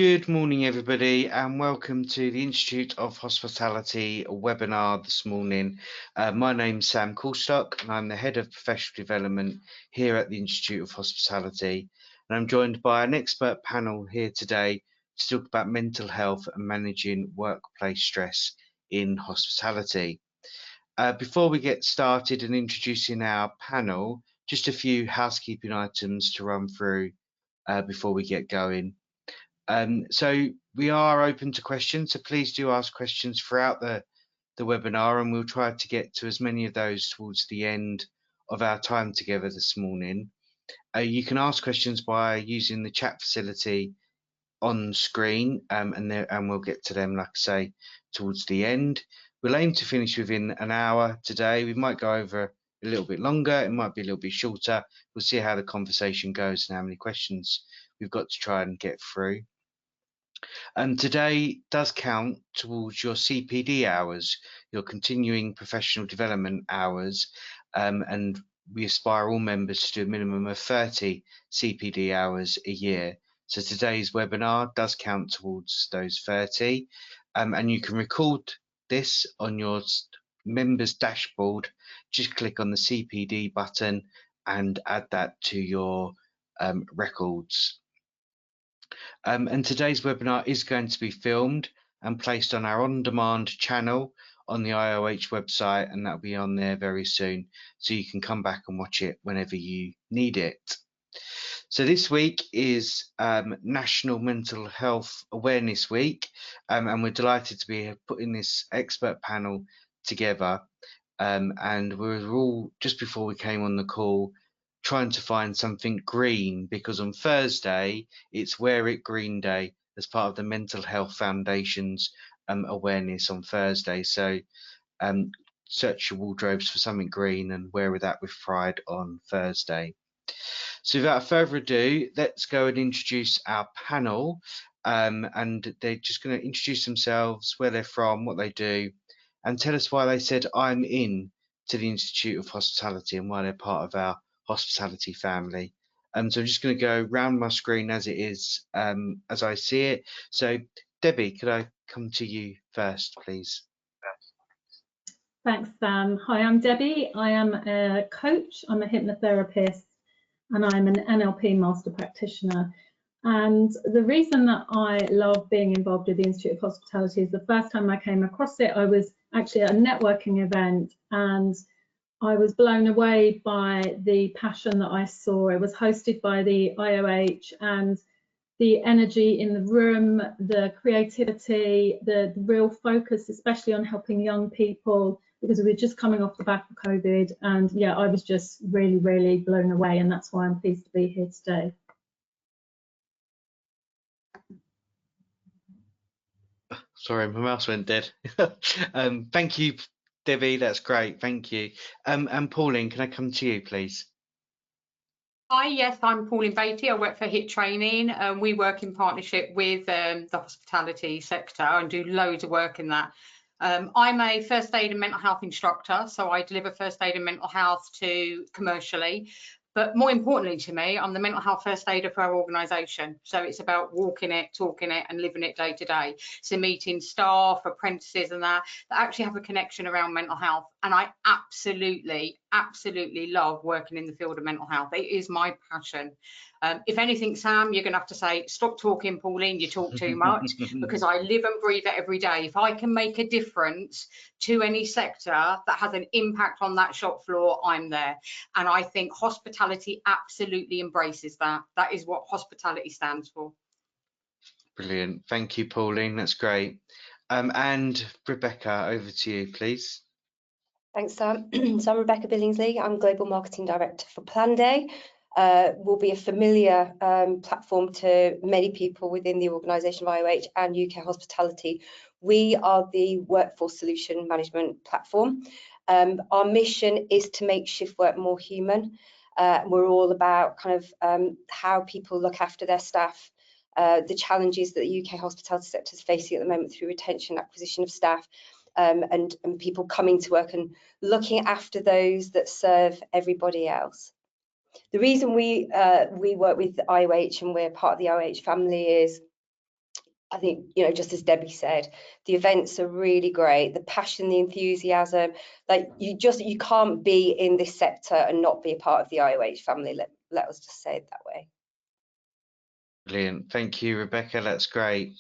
Good morning, everybody, and welcome to the Institute of Hospitality webinar this morning. My name's Sam Corstock, and I'm the Head of Professional Development here at the Institute of Hospitality. And I'm joined by an expert panel here today to talk about mental health and managing workplace stress in hospitality. Before we get started and introducing our panel, just a few housekeeping items to run through before we get going. So we are open to questions, so please do ask questions throughout the webinar, and we'll try to get to as many of those towards the end of our time together this morning. You can ask questions by using the chat facility on screen, and we'll get to them, like I say, towards the end. We'll aim to finish within an hour today. We might go over a little bit longer, it might be a little bit shorter. We'll see how the conversation goes and how many questions we've got to try and get through. Today does count towards your CPD hours, your continuing professional development hours, and we aspire all members to do a minimum of 30 CPD hours a year. So today's webinar does count towards those 30, and you can record this on your members dashboard. Just click on the CPD button and add that to your records. And today's webinar is going to be filmed and placed on our on-demand channel on the IoH website, and that'll be on there very soon, so you can come back and watch it whenever you need it. So this week is National Mental Health Awareness Week, and we're delighted to be putting this expert panel together. And we were all, just before we came on the call, trying to find something green, because on Thursday it's Wear It Green Day as part of the Mental Health Foundation's awareness on Thursday. So search your wardrobes for something green and wear that with pride on Thursday. So without further ado, let's go and introduce our panel, and they're just going to introduce themselves, where they're from, what they do, and tell us why they said I'm in to the Institute of Hospitality and why they're part of our hospitality family. So I'm just going to go round my screen as it is, as I see it. So Debbie, could I come to you first, please? Thanks, Sam. Hi, I'm Debbie. I am a coach, I'm a hypnotherapist, and I'm an NLP master practitioner. And the reason that I love being involved with the Institute of Hospitality is the first time I came across it, I was actually at a networking event, and I was blown away by the passion that I saw. It was hosted by the IoH, and the energy in the room, the creativity, the real focus, especially on helping young people, because we were just coming off the back of COVID. And yeah, I was just really, really blown away, and that's why I'm pleased to be here today. Sorry, my mouse went dead. Thank you, Debbie, that's great, thank you. And Pauline, can I come to you, please? Hi, yes, I'm Pauline Beatty. I work for HIT Training. We work in partnership with the hospitality sector and do loads of work in that. I'm a first aid and mental health instructor, so I deliver first aid and mental health to commercially. But more importantly to me, I'm the mental health first aider for our organisation. So it's about walking it, talking it and living it day to day. So meeting staff, apprentices and that actually have a connection around mental health. And I absolutely love working in the field of mental health. It is my passion. If anything, Sam, you're going to have to say, stop talking, Pauline, you talk too much, because I live and breathe it every day. If I can make a difference to any sector that has an impact on that shop floor, I'm there. And I think hospitality absolutely embraces that. That is what hospitality stands for. Brilliant. Thank you, Pauline. That's great. And Rebecca, over to you, please. Thanks, Sam. So I'm Rebecca Billingsley. I'm Global Marketing Director for Planday. Will be a familiar platform to many people within the organisation of IoH and UK Hospitality. We are the workforce solution management platform. Our mission is to make shift work more human. We're all about kind of how people look after their staff, the challenges that the UK hospitality sector is facing at the moment through retention, acquisition of staff, and people coming to work and looking after those that serve everybody else. The reason we work with IoH and we're part of the IoH family is I think, you know, just as Debbie said, the events are really great. The passion, the enthusiasm, like you can't be in this sector and not be a part of the IoH family. Let us just say it that way. Brilliant. Thank you, Rebecca. That's great.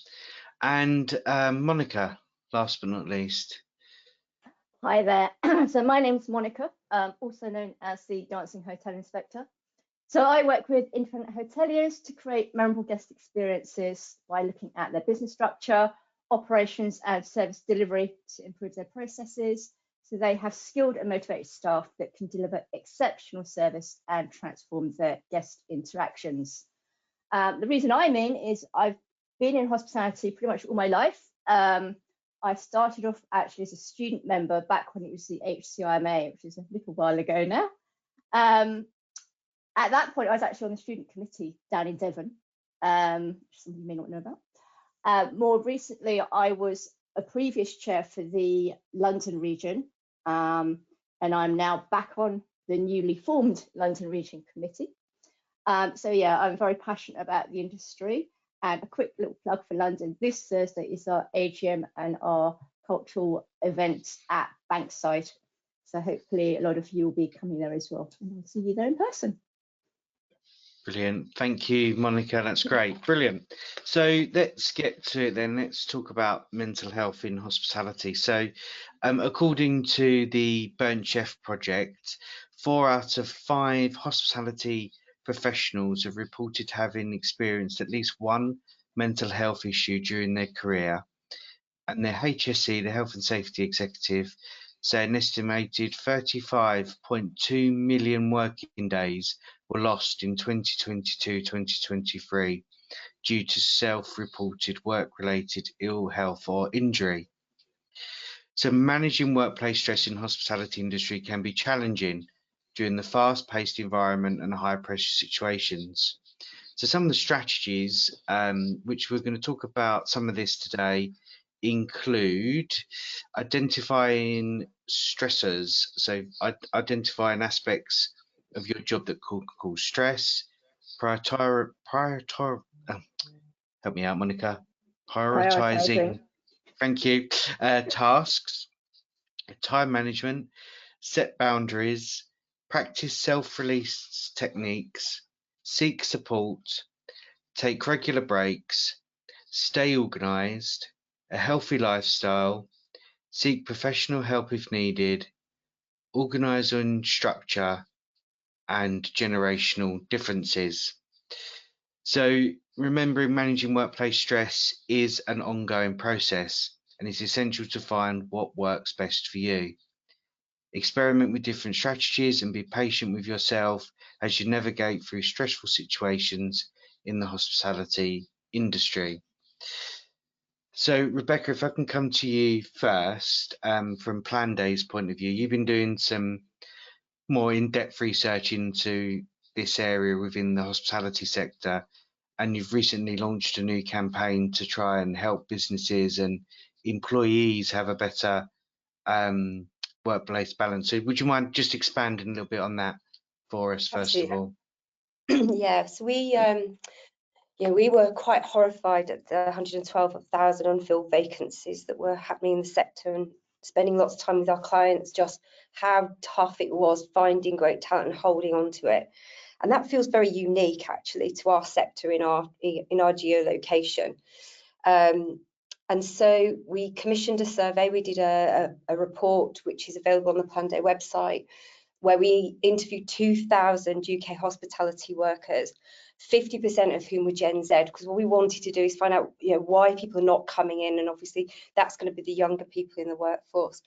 And Monica, last but not least. Hi there. So my name's Monica, also known as the Dancing Hotel Inspector. So I work with independent hoteliers to create memorable guest experiences by looking at their business structure, operations and service delivery to improve their processes, so they have skilled and motivated staff that can deliver exceptional service and transform their guest interactions. The reason I'm in is I've been in hospitality pretty much all my life. I started off actually as a student member back when it was the HCIMA, which is a little while ago now. At that point, I was actually on the student committee down in Devon, which some of you may not know about. More recently, I was a previous chair for the London region, and I'm now back on the newly formed London Region Committee. So yeah, I'm very passionate about the industry. And a quick little plug for London, this Thursday is our AGM and our cultural event at Bankside. So hopefully a lot of you will be coming there as well, and I'll see you there in person. Brilliant. Thank you, Monica. That's great. Brilliant. So let's get to it then. Let's talk about mental health in hospitality. So according to the Burnt Chef project, 4 out of 5 hospitality professionals have reported having experienced at least one mental health issue during their career. And their HSE, the Health and Safety Executive, say an estimated 35.2 million working days were lost in 2022-2023 due to self-reported work-related ill health or injury. So managing workplace stress in the hospitality industry can be challenging during the fast-paced environment and high-pressure situations. So some of the strategies, which we're going to talk about some of this today, include identifying stressors, so identifying aspects of your job that cause stress, help me out, Monica, prioritizing, thank you, tasks, time management, set boundaries, practice self-release techniques, seek support, take regular breaks, stay organized, a healthy lifestyle, seek professional help if needed, organize on structure, and generational differences. So remembering managing workplace stress is an ongoing process, and it's essential to find what works best for you. Experiment with different strategies and be patient with yourself as you navigate through stressful situations in the hospitality industry. So, Rebecca, if I can come to you first, from Planday's point of view, you've been doing some more in-depth research into this area within the hospitality sector, and you've recently launched a new campaign to try and help businesses and employees have a better work-place balance. So would you mind just expanding a little bit on that for us, first of all? Yes, we were quite horrified at the 112,000 unfilled vacancies that were happening in the sector, and spending lots of time with our clients, just how tough it was finding great talent and holding on to it. And that feels very unique actually to our sector in our geolocation. And so we commissioned a survey. We did a report which is available on the Plandé website, where we interviewed 2,000 UK hospitality workers, 50% of whom were Gen Z, because what we wanted to do is find out, why people are not coming in, and obviously that's going to be the younger people in the workforce.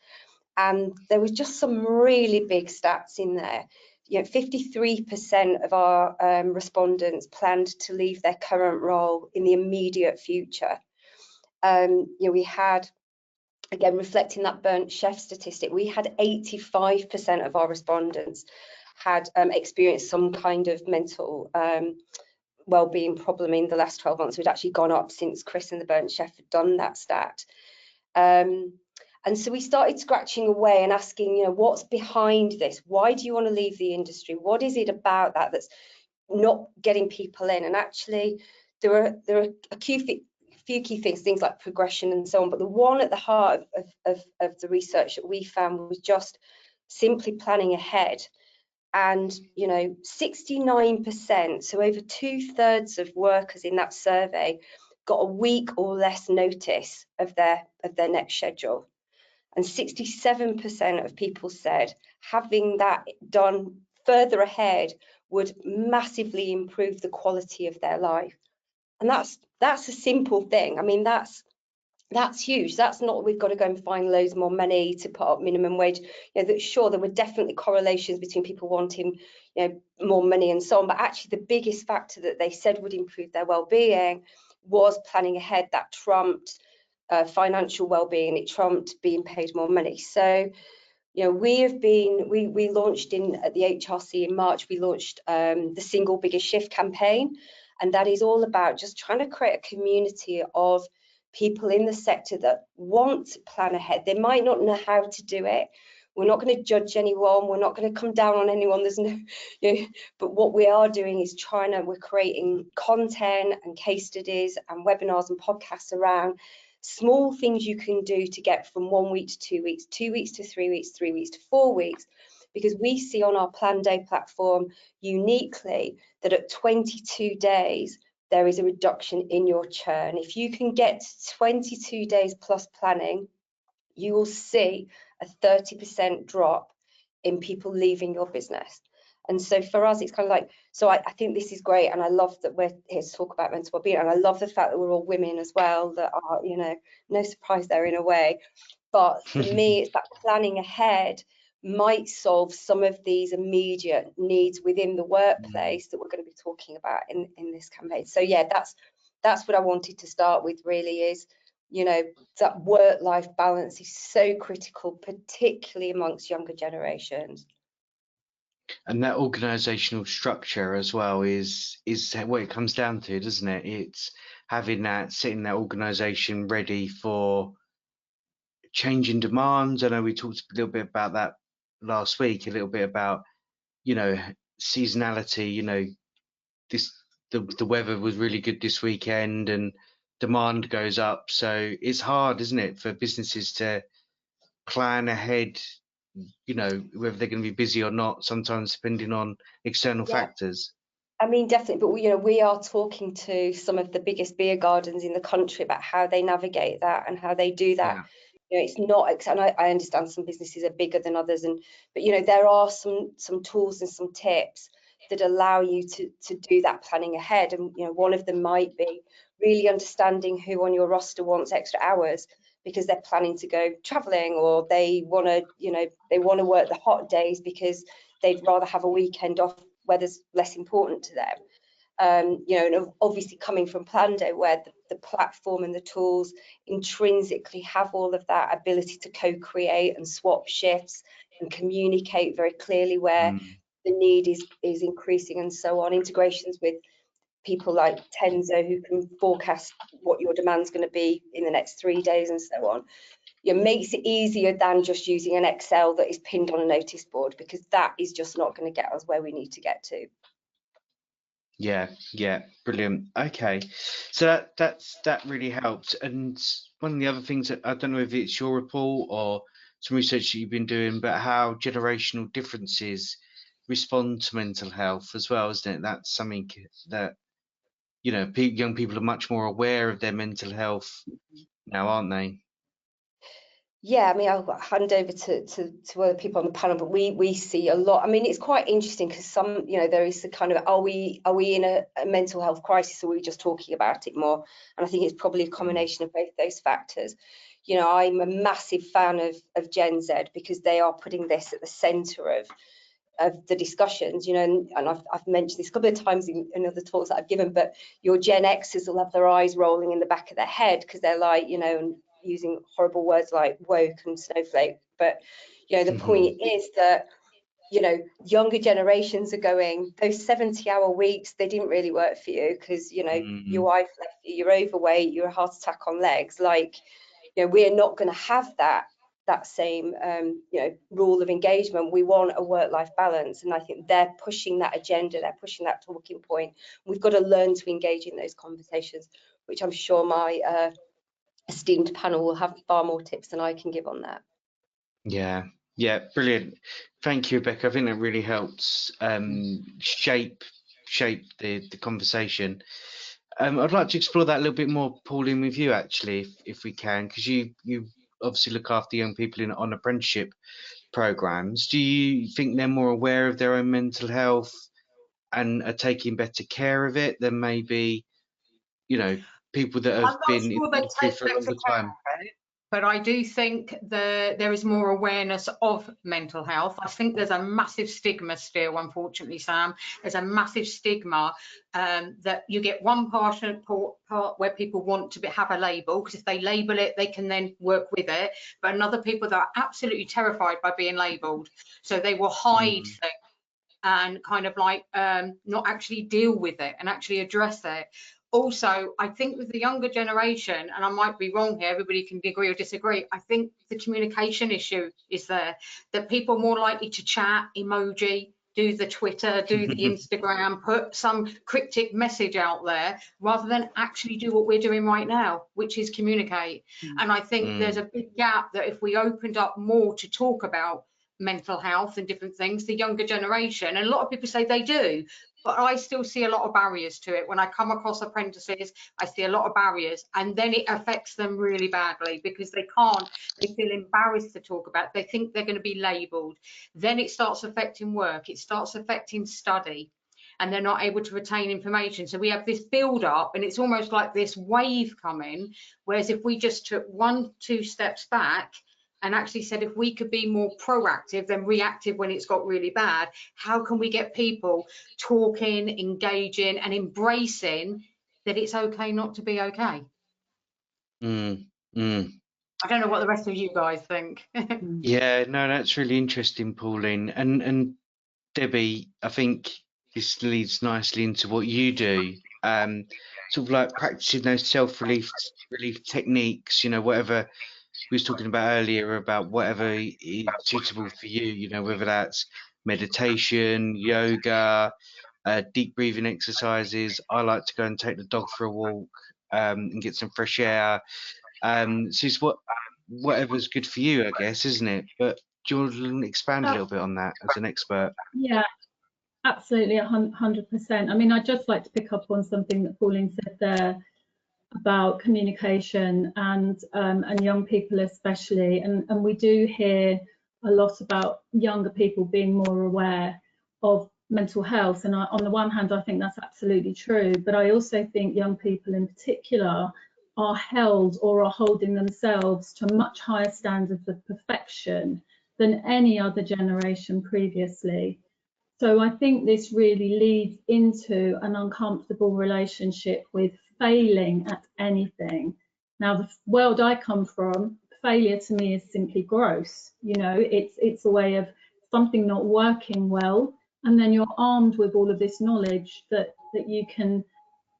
And there was just some really big stats in there. 53% of our respondents planned to leave their current role in the immediate future. We had, again, reflecting that burnt chef statistic, we had 85% of our respondents had experienced some kind of mental well-being problem in the last 12 months. We'd actually gone up since Chris and the burnt chef had done that stat. And so we started scratching away and asking, what's behind this? Why do you want to leave the industry? What is it about that that's not getting people in? And actually, there are a few key things like progression and so on, but the one at the heart of the research that we found was just simply planning ahead. And 69%, so over 2/3 of workers in that survey got a week or less notice of their next schedule, and 67% of people said having that done further ahead would massively improve the quality of their life. And that's a simple thing. I mean, that's huge. That's not we've got to go and find loads more money to put up minimum wage. Sure, there were definitely correlations between people wanting more money and so on, but actually the biggest factor that they said would improve their well-being was planning ahead. That trumped financial well-being. It trumped being paid more money. So we launched at the HRC in March. We launched the single biggest shift campaign, and that is all about just trying to create a community of people in the sector that want to plan ahead. They might not know how to do it. We're not going to judge anyone. We're not going to come down on anyone. There's no, but what we are doing is we're creating content and case studies and webinars and podcasts around small things you can do to get from 1 week to 2 weeks, 2 weeks to 3 weeks, 3 weeks to 4 weeks, because we see on our Planday platform uniquely that at 22 days, there is a reduction in your churn. If you can get to 22 days plus planning, you will see a 30% drop in people leaving your business. And so for us, it's kind of like, so I think this is great. And I love that we're here to talk about mental well-being. And I love the fact that we're all women as well, that are, no surprise there in a way. But for me, it's that planning ahead might solve some of these immediate needs within the workplace that we're going to be talking about in this campaign. So yeah, that's what I wanted to start with, really, is that work-life balance is so critical, particularly amongst younger generations. And that organisational structure as well is what it comes down to, doesn't it? It's setting that organisation ready for changing demands. I know we talked a little bit about that last week, a little bit about seasonality. The weather was really good this weekend and demand goes up, so it's hard, isn't it, for businesses to plan ahead, whether they're going to be busy or not, sometimes depending on external factors. I mean, definitely, but we are talking to some of the biggest beer gardens in the country about how they navigate that and how they do that. It's not, and I understand some businesses are bigger than others, but there are some tools and some tips that allow you to do that planning ahead. And one of them might be really understanding who on your roster wants extra hours because they're planning to go traveling, or they want to work the hot days because they'd rather have a weekend off weather's less important to them. And obviously coming from Planday, where the platform and the tools intrinsically have all of that ability to co-create and swap shifts and communicate very clearly where the need is increasing and so on. Integrations with people like Tenzo, who can forecast what your demand's going to be in the next 3 days and so on. It makes it easier than just using an Excel that is pinned on a notice board, because that is just not going to get us where we need to get to. Yeah, brilliant. Okay, so that really helped. And one of the other things that I don't know if it's your report or some research that you've been doing, but how generational differences respond to mental health as well, isn't it? That's something that young people are much more aware of their mental health now, aren't they? Yeah, I mean, I'll hand over to other people on the panel, but we see a lot. I mean, it's quite interesting because some, there is the kind of, are we in a mental health crisis, or are we just talking about it more? And I think it's probably a combination of both those factors. I'm a massive fan of Gen Z, because they are putting this at the centre of the discussions, and I've mentioned this a couple of times in other talks that I've given, but your Gen Xers will have their eyes rolling in the back of their head because they're like, and using horrible words like woke and snowflake. But the point is that younger generations are going, those 70-hour weeks, they didn't really work for you because your wife left you, you're overweight, you're a heart attack on legs. Like, we're not going to have that same rule of engagement. We want a work-life balance, and I think they're pushing that agenda, they're pushing that talking point. We've got to learn to engage in those conversations. which I'm sure my esteemed panel will have far more tips than I can give on that. Yeah, brilliant. Thank you, Rebecca. I think that really helps shape the conversation. I'd like to explore that a little bit more, Pauline, with you actually, if we can, because you obviously look after young people on apprenticeship programs. Do you think they're more aware of their own mental health and are taking better care of it than maybe, you know, people that have I'm not been in sure the they industry take for a better longer care time? of it, but I do think there is more awareness of mental health. I think there's a massive stigma still, unfortunately, Sam. There's a massive stigma that you get one part where people want to have a label, because if they label it, they can then work with it. But another people that are absolutely terrified by being labelled, so they will hide things and kind of like not actually deal with it and actually address it. Also, I think with the younger generation, and I might be wrong here, everybody can agree or disagree, I think the communication issue is there, that people are more likely to chat, emoji, do the Twitter, do the Instagram, put some cryptic message out there, rather than actually do what we're doing right now, which is communicate. And I think there's a big gap that if we opened up more to talk about mental health and different things, the younger generation, and a lot of people say they do, but I still see a lot of barriers to it. When I come across apprentices, I see a lot of barriers, and then it affects them really badly because they feel embarrassed to talk about it. They think they're going to be labelled. Then it starts affecting work, it starts affecting study, and they're not able to retain information. So we have this build up, and it's almost like this wave coming, whereas if we just took 1-2 steps back and actually said, if we could be more proactive than reactive when it's got really bad, how can we get people talking, engaging, and embracing that it's okay not to be okay? I don't know what the rest of you guys think. Yeah, no, that's really interesting, Pauline. And Debbie, I think this leads nicely into what you do. Sort of like practicing those self-relief techniques, you know, whatever we was talking about earlier, about whatever is suitable for you, you know, whether that's meditation, yoga, deep breathing exercises. I like to go and take the dog for a walk, and get some fresh air. So it's whatever's good for you, I guess, isn't it? But do you want to expand a little bit on that as an expert? Yeah, absolutely, 100%. I mean, I'd just like to pick up on something that Pauline said there about communication and young people especially, and we do hear a lot about younger people being more aware of mental health, and on the one hand I think that's absolutely true, but I also think young people in particular are held or are holding themselves to much higher standards of perfection than any other generation previously. So I think this really leads into an uncomfortable relationship with failing at anything. Now, the world I come from, failure to me is simply gross. You know, it's a way of something not working well, and then you're armed with all of this knowledge that you can,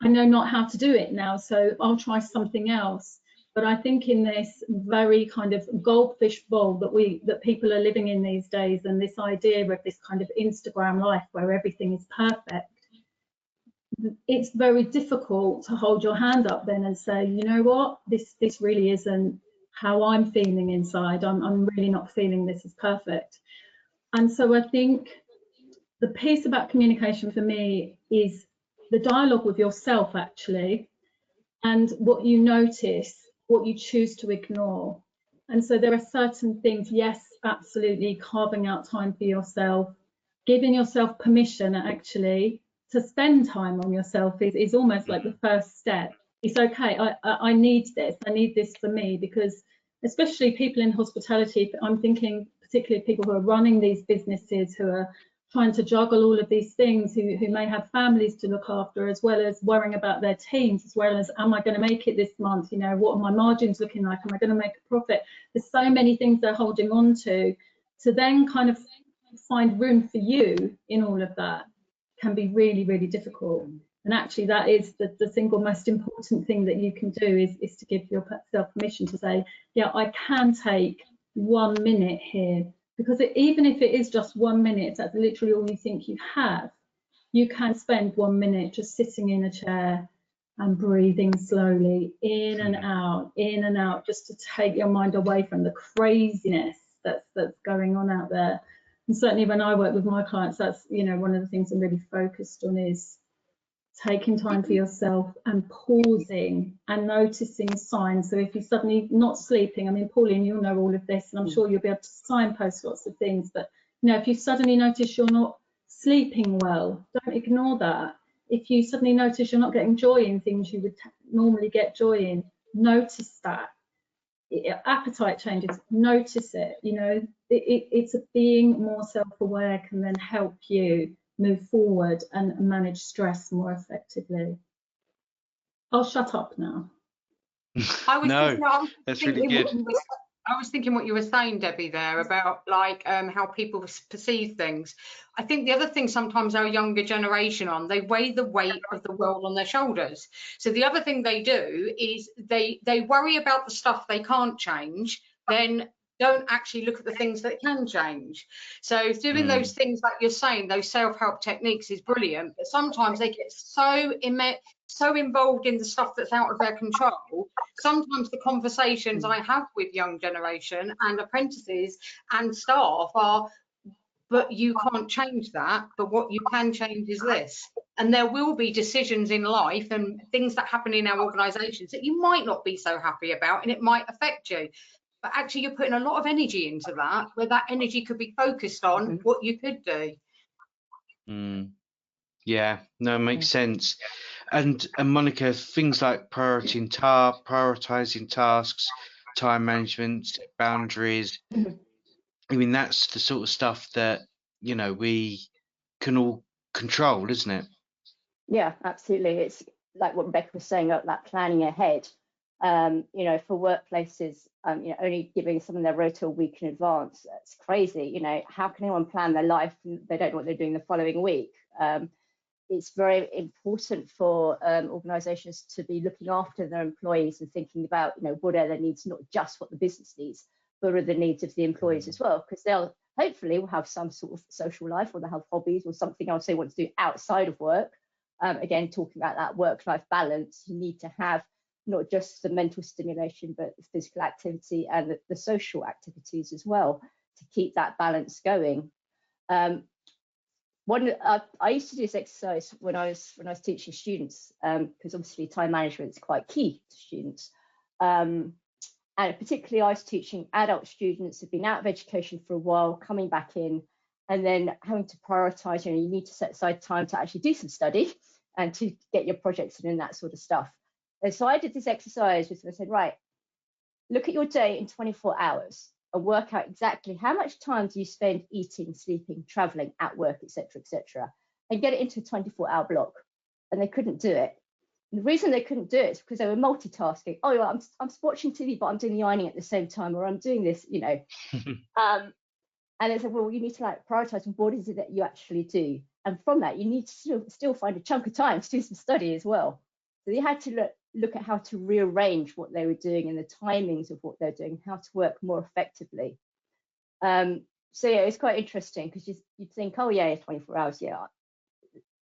I know not how to do it now, so I'll try something else. But I think in this very kind of goldfish bowl that people are living in these days, and this idea of this kind of Instagram life where everything is perfect, it's very difficult to hold your hand up then and say, you know what, this really isn't how I'm feeling inside. I'm really not feeling this is perfect. And so I think the piece about communication for me is the dialogue with yourself actually, and what you notice, what you choose to ignore. And so there are certain things, yes, absolutely, carving out time for yourself, giving yourself permission actually to spend time on yourself is almost like the first step. It's okay, I need this for me, because especially people in hospitality, I'm thinking particularly people who are running these businesses, who are trying to juggle all of these things, who may have families to look after, as well as worrying about their teams, as well as, am I going to make it this month? You know, what are my margins looking like? Am I going to make a profit? There's so many things they're holding on to then kind of find room for you in all of that can be really, really difficult. And actually that is the single most important thing that you can do, is to give yourself permission to say, yeah, I can take 1 minute here. Because even if it is just 1 minute, that's literally all you think you have, you can spend 1 minute just sitting in a chair and breathing slowly in and out, just to take your mind away from the craziness that's going on out there. And certainly when I work with my clients, that's, you know, one of the things I'm really focused on is taking time for yourself and pausing and noticing signs. So if you're suddenly not sleeping, I mean, Pauline, you'll know all of this, and I'm sure you'll be able to signpost lots of things, but you know, if you suddenly notice you're not sleeping well, don't ignore that. If you suddenly notice you're not getting joy in things you would normally get joy in, notice that. Appetite changes, notice it. You know, it's being more self-aware can then help you move forward and manage stress more effectively. I'll shut up now. No, that's really good. I was thinking what you were saying, Debbie, there about like how people perceive things. I think the other thing sometimes our younger generation they weigh the weight of the world on their shoulders. So the other thing they do is they worry about the stuff they can't change, then don't actually look at the things that can change. So doing those things like you're saying, those self-help techniques is brilliant, but sometimes they get so involved in the stuff that's out of their control. Sometimes the conversations I have with young generation and apprentices and staff are, but you can't change that, but what you can change is this. And there will be decisions in life and things that happen in our organisations that you might not be so happy about, and it might affect you. But actually you're putting a lot of energy into that, where that energy could be focused on what you could do. Yeah, no, it makes sense. And Monica, things like prioritizing tasks, time management, boundaries. I mean, that's the sort of stuff that, you know, we can all control, isn't it? Yeah, absolutely. It's like what Rebecca was saying about that planning ahead. You know, for workplaces, you know, only giving someone their rota a week in advance, that's crazy. You know, how can anyone plan their life and they don't know what they're doing the following week? It's very important for organisations to be looking after their employees and thinking about, you know, what are their needs, not just what the business needs, but are the needs of the employees as well, because they'll hopefully will have some sort of social life, or they'll have hobbies or something else they want to do outside of work. Again, talking about that work-life balance, you need to have not just the mental stimulation, but the physical activity and the social activities as well to keep that balance going. I used to do this exercise when I was teaching students, because obviously time management is quite key to students. And particularly I was teaching adult students who've been out of education for a while, coming back in, and then having to prioritise, you know, you need to set aside time to actually do some study and to get your projects in and that sort of stuff. And so I did this exercise with them. I said, right, look at your day in 24 hours and work out exactly how much time do you spend eating, sleeping, traveling, at work, etc., and get it into a 24-hour block. And they couldn't do it. And the reason they couldn't do it is because they were multitasking. Oh, well, I'm watching TV, but I'm doing the ironing at the same time, or I'm doing this, you know. And they said, well, you need to like prioritize what is it that you actually do. And from that, you need to still find a chunk of time to do some study as well. So they had to look at how to rearrange what they were doing and the timings of what they're doing, how to work more effectively. So yeah, it's quite interesting because you'd think, oh yeah, 24 hours, yeah,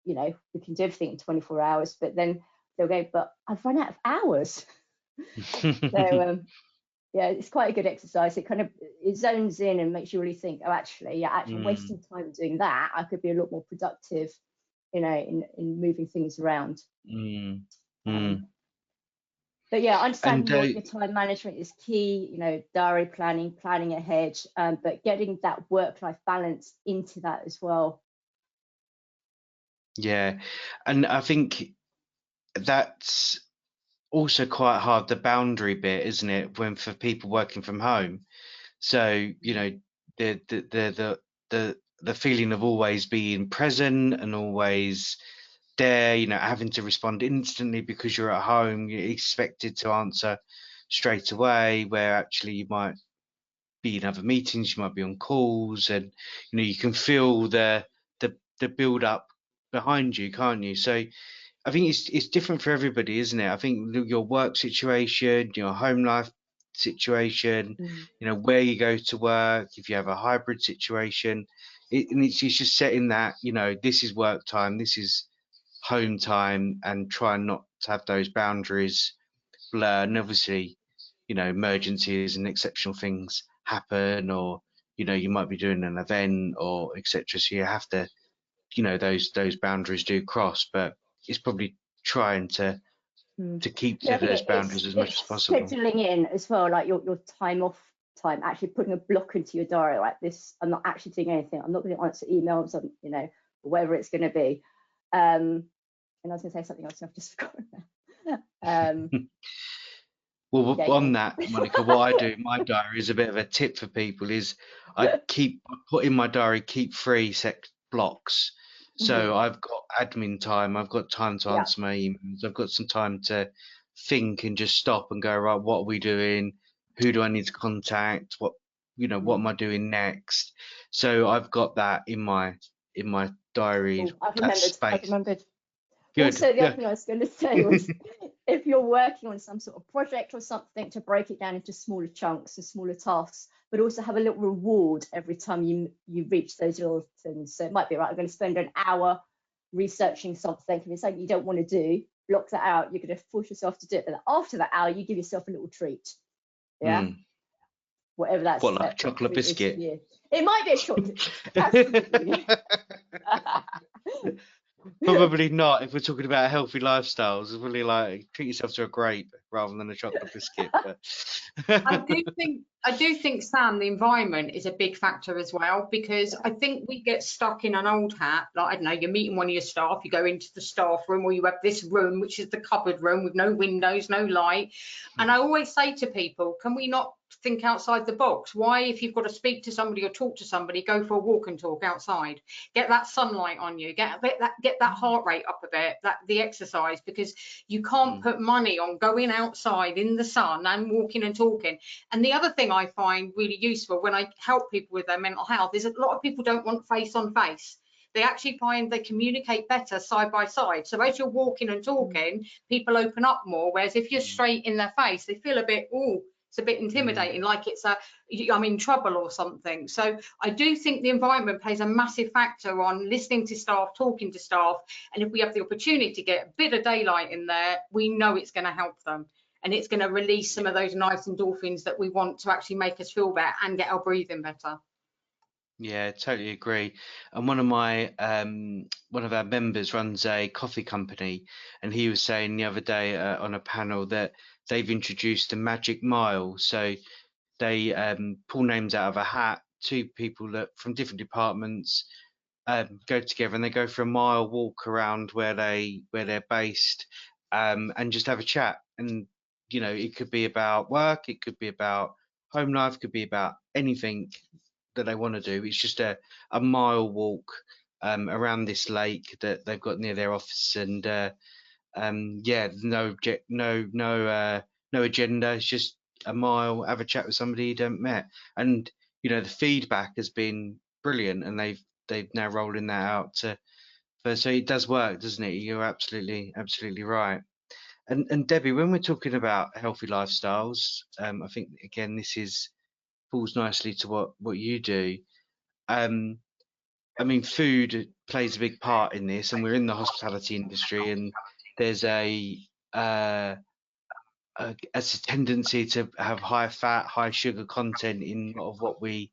you know, we can do everything in 24 hours, but then they'll go, but I've run out of hours. So yeah, it's quite a good exercise. It zones in and makes you really think, oh, actually wasting time doing that, I could be a lot more productive, you know, in moving things around. But yeah, understanding your time management is key, you know, diary planning ahead, but getting that work-life balance into that as well. Yeah, and I think that's also quite hard, the boundary bit, isn't it, when for people working from home. So, you know, the feeling of always being present and always there, you know, having to respond instantly because you're at home, you're expected to answer straight away, where actually you might be in other meetings, you might be on calls, and you know, you can feel the build up behind you, can't you? So I think it's different for everybody, isn't it? I think your work situation, your home life situation, you know, where you go to work, if you have a hybrid situation, and it's just setting that, you know, this is work time, this is home time, and try and not to have those boundaries blur. And obviously, you know, emergencies and exceptional things happen, or, you know, you might be doing an event or etc. So you have to, you know, those boundaries do cross, but it's probably trying to keep Yeah, to I think those boundaries as much as it's possible. scheduling in as well, like your time off time, actually putting a block into your diary like this. I'm not actually doing anything. I'm not going to answer emails, you know, or whatever it's going to be. And I was going to say something else and I've just forgotten. Well, Yeah, on that, Monica, what I do, my diary is a bit of a tip for people, is I put in my diary, keep 3 blocks. So I've got admin time, I've got time to Yeah. answer my emails, I've got some time to think and just stop and go, right, what are we doing? Who do I need to contact? What, you know, what am I doing next? So I've got that in my diary, Oh, I've that remembered. space. I've remembered. Good. Also, the Yeah. other thing I was going to say was, if you're working on some sort of project or something, to break it down into smaller chunks and smaller tasks, but also have a little reward every time you reach those little things. So it might be, right, I'm going to spend an hour researching something. If it's something you don't want to do, block that out. You're going to force yourself to do it. But after that hour, you give yourself a little treat. Yeah. Whatever that What, like a chocolate treat is for biscuit? you. It might be a chocolate. Absolutely. Probably not. If we're talking about healthy lifestyles, it's really like treat yourself to a grape rather than a chocolate biscuit. But I do think, Sam, the environment is a big factor as well, because I think we get stuck in an old hat. Like, I don't know, you're meeting one of your staff, you go into the staff room, or you have this room, which is the cupboard room with no windows, no light. And I always say to people, can we not think outside the box? Why, if you've got to speak to somebody or talk to somebody, go for a walk and talk outside, get that sunlight on you, get that heart rate up a bit, the exercise, because you can't put money on going outside in the sun and walking and talking. And the other thing I find really useful when I help people with their mental health is a lot of people don't want face on face. They actually find they communicate better side by side. So as you're walking and talking, people open up more, whereas if you're straight in their face, they feel a bit, oh, it's a bit intimidating, like it's I'm in trouble or something. So I do think the environment plays a massive factor on listening to staff, talking to staff, and if we have the opportunity to get a bit of daylight in there, we know it's going to help them, and it's going to release some of those nice endorphins that we want to actually make us feel better and get our breathing better. yeah, totally agree. And one of our members runs a coffee company, and he was saying the other day on a panel that they've introduced a magic mile. So they pull names out of a hat. 2 people that from different departments go together, and they go for a mile walk around where they're based, and just have a chat. And you know, it could be about work, it could be about home life, it could be about anything that they want to do. It's just a mile walk around this lake that they've got near their office, and yeah, no agenda. It's just a mile, have a chat with somebody you don't met, and you know, the feedback has been brilliant, and they've now rolling that out so it does work, doesn't it? You're absolutely right. And Debbie, when we're talking about healthy lifestyles, I think again this falls nicely to what you do. I mean, food plays a big part in this, and we're in the hospitality industry, and there's a tendency to have high fat, high sugar content in a lot of what we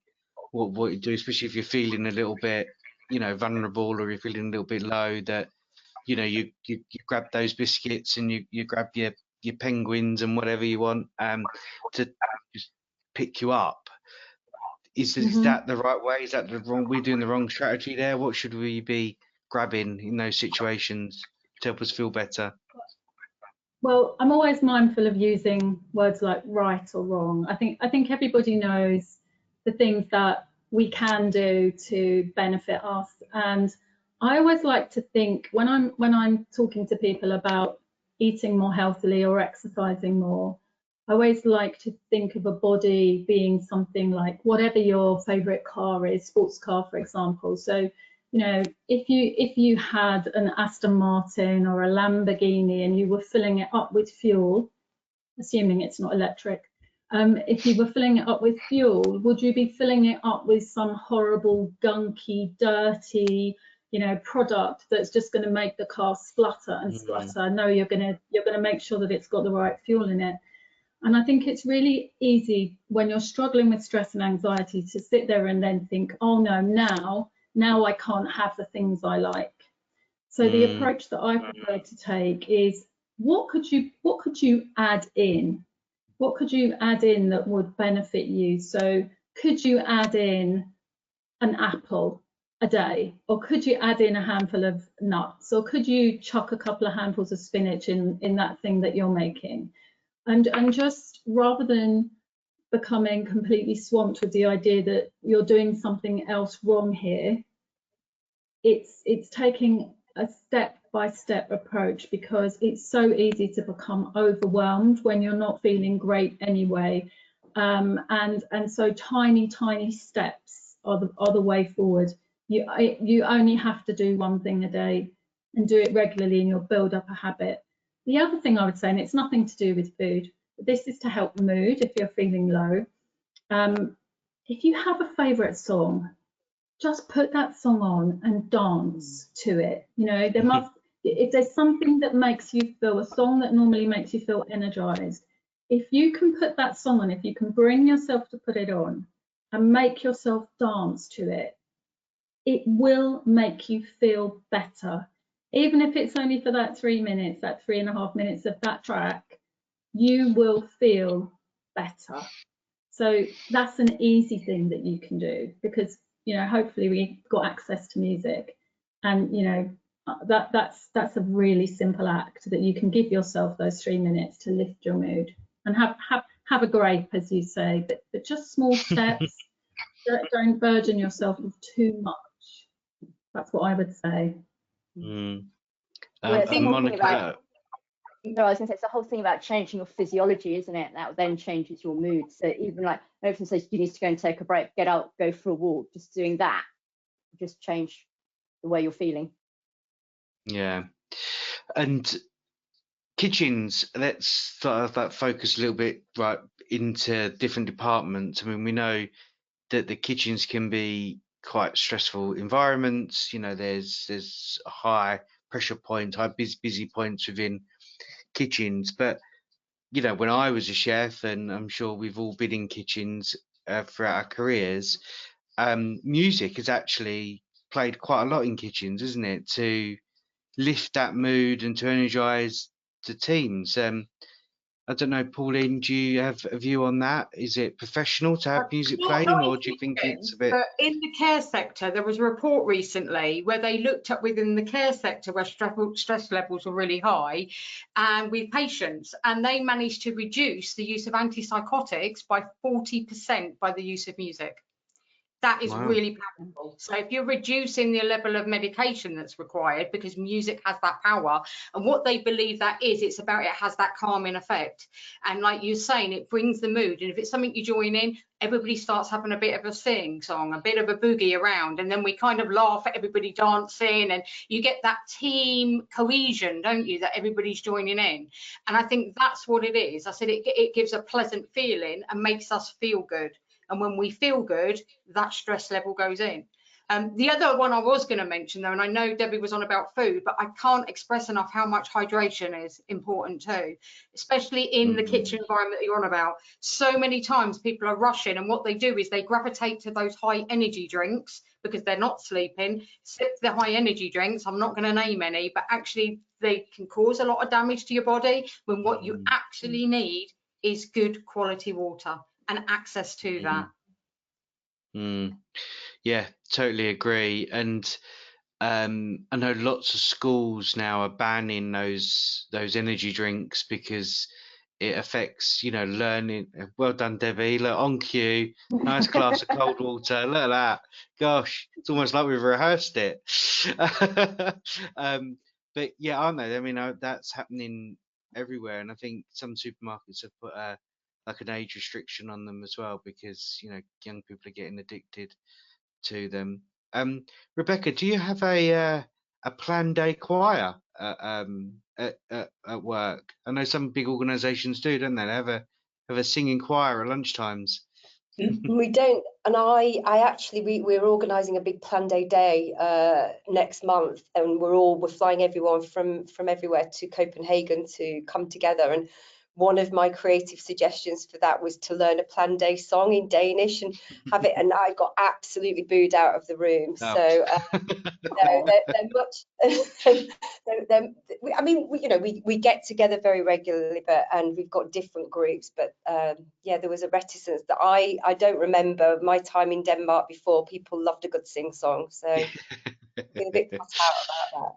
do, especially if you're feeling a little bit, you know, vulnerable, or you're feeling a little bit low. That you know, you grab those biscuits, and you grab your penguins and whatever you want to just pick you up. Is that the right way? Is that we're doing the wrong strategy there? What should we be grabbing in those situations to help us feel better? Well, I'm always mindful of using words like right or wrong. I think everybody knows the things that we can do to benefit us, and I always like to think when I'm talking to people about eating more healthily or exercising more, I always like to think of a body being something like whatever your favorite car is, sports car, for example. So, you know, if you had an Aston Martin or a Lamborghini and you were filling it up with fuel, assuming it's not electric, if you were filling it up with fuel, would you be filling it up with some horrible, gunky, dirty, product that's just going to make the car splutter and splutter. No, you're going to make sure that it's got the right fuel in it. And I think it's really easy when you're struggling with stress and anxiety to sit there and then think, oh no, now I can't have the things I like. So the approach that I prefer to take is, what could you add in? What could you add in that would benefit you? So could you add in an apple a day, or could you add in a handful of nuts, or could you chuck a couple of handfuls of spinach in that thing that you're making? And just, rather than becoming completely swamped with the idea that you're doing something else wrong here, it's taking a step-by-step approach, because it's so easy to become overwhelmed when you're not feeling great anyway. And so tiny steps are the way forward. You only have to do one thing a day and do it regularly, and you'll build up a habit. The other thing I would say, and it's nothing to do with food, but this is to help mood if you're feeling low. If you have a favourite song, just put that song on and dance to it. If there's something that makes you feel, a song that normally makes you feel energized, if you can put that song on, if you can bring yourself to put it on and make yourself dance to it, it will make you feel better. Even if it's only for that 3 minutes, that 3.5 minutes of that track, you will feel better. So that's an easy thing that you can do, because hopefully we've got access to music, and that's a really simple act that you can give yourself those 3 minutes to lift your mood and have a grape, as you say, but just small steps. Don't burden yourself with too much. That's what I would say. Monica. No, I was going to say, it's the whole thing about changing your physiology, isn't it? That then changes your mood. So even like, everyone says you need to go and take a break, get out, go for a walk. Just doing that, just change the way you're feeling. Yeah, and kitchens. Let's sort of that focus a little bit right into different departments. I mean, we know that the kitchens can be quite stressful environments. There's a high pressure point, high busy points within kitchens. But when I was a chef, and I'm sure we've all been in kitchens throughout our careers, music has actually played quite a lot in kitchens, isn't it, to lift that mood and to energize the teams. I don't know, Pauline, do you have a view on that? Is it professional to have music playing, or do you think it's a bit... But in the care sector, there was a report recently where they looked at within the care sector where stress levels were really high, and with patients, and they managed to reduce the use of antipsychotics by 40% by the use of music. That is really powerful. So if you're reducing the level of medication that's required, because music has that power, and what they believe that is, it has that calming effect. And like you're saying, it brings the mood. And if it's something you join in, everybody starts having a bit of a sing song, a bit of a boogie around, and then we kind of laugh at everybody dancing, and you get that team cohesion, don't you, that everybody's joining in. And I think that's what it is. I said it gives a pleasant feeling and makes us feel good. And when we feel good, that stress level goes in. The other one I was going to mention, though, and I know Debbie was on about food, but I can't express enough how much hydration is important too, especially in the kitchen environment that you're on about. So many times people are rushing, and what they do is they gravitate to those high energy drinks because they're not sleeping, sip the high energy drinks. I'm not going to name any, but actually they can cause a lot of damage to your body, when what you actually need is good quality water and access to that. Yeah, totally agree. And I know lots of schools now are banning those energy drinks because it affects, learning. Well done, Debbie. Look, on cue, nice glass of cold water. Look at that. Gosh, it's almost like we've rehearsed it. But yeah, aren't they? I mean, that's happening everywhere, and I think some supermarkets have put like an age restriction on them as well, because young people are getting addicted to them. Rebecca, do you have a plan day choir at work? I know some big organisations do, don't they? They have a singing choir at lunchtimes. We don't, and I actually, we're organising a big Plan Day next month, and we're flying everyone from everywhere to Copenhagen to come together. And one of my creative suggestions for that was to learn a Plan Day song in Danish and have it, and I got absolutely booed out of the room. Oh. So they're much. I mean, we get together very regularly, and we've got different groups. But yeah, there was a reticence that I don't remember my time in Denmark before. People loved a good sing song, so we're a bit cut out about that.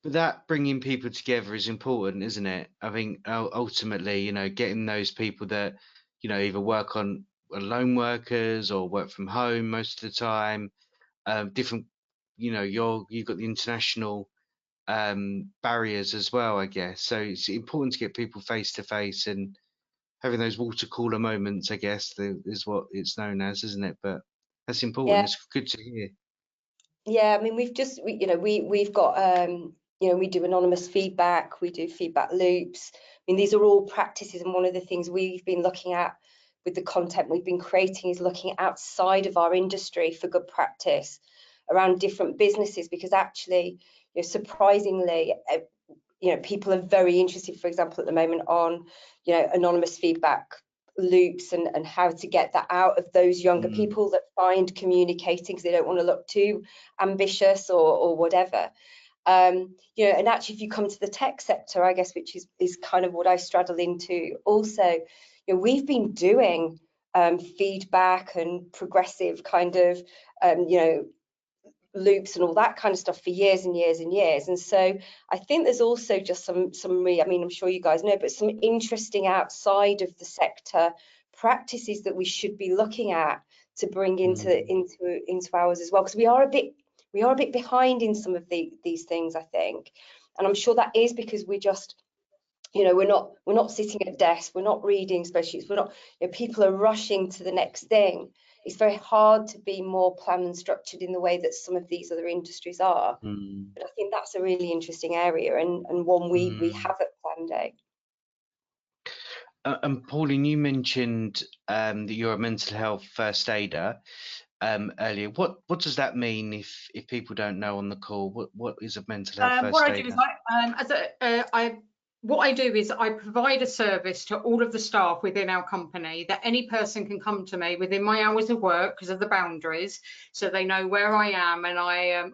But that bringing people together is important, isn't it? I think ultimately, getting those people that, either work on lone workers or work from home most of the time, different, you've got the international barriers as well, I guess. So it's important to get people face to face, and having those water cooler moments, I guess, is what it's known as, isn't it? But that's important. Yeah. It's good to hear. Yeah, I mean, we've got we do anonymous feedback, we do feedback loops. I mean, these are all practices, and one of the things we've been looking at with the content we've been creating is looking outside of our industry for good practice around different businesses, because actually, surprisingly, people are very interested, for example, at the moment on, anonymous feedback loops and how to get that out of those younger people that find communicating because they don't want to look too ambitious or whatever. And actually, if you come to the tech sector, I guess, which is kind of what I straddle into also, we've been doing feedback and progressive kind of, loops and all that kind of stuff for years and years and years. And so I think there's also just some I mean, I'm sure you guys know, but some interesting outside of the sector practices that we should be looking at to bring into ours as well, because we are a bit behind in some of these things, I think. And I'm sure that is because we just, we're not sitting at desks, we're not reading spreadsheets, we're not, people are rushing to the next thing. It's very hard to be more planned and structured in the way that some of these other industries are. But I think that's a really interesting area, and one we have at Plan Day. And Pauline, you mentioned that you're a mental health first aider earlier. What does that mean if people don't know on the call? What is a mental health first What I aider? do is what I do is I provide a service to all of the staff within our company that any person can come to me within my hours of work because of the boundaries, so they know where I am, and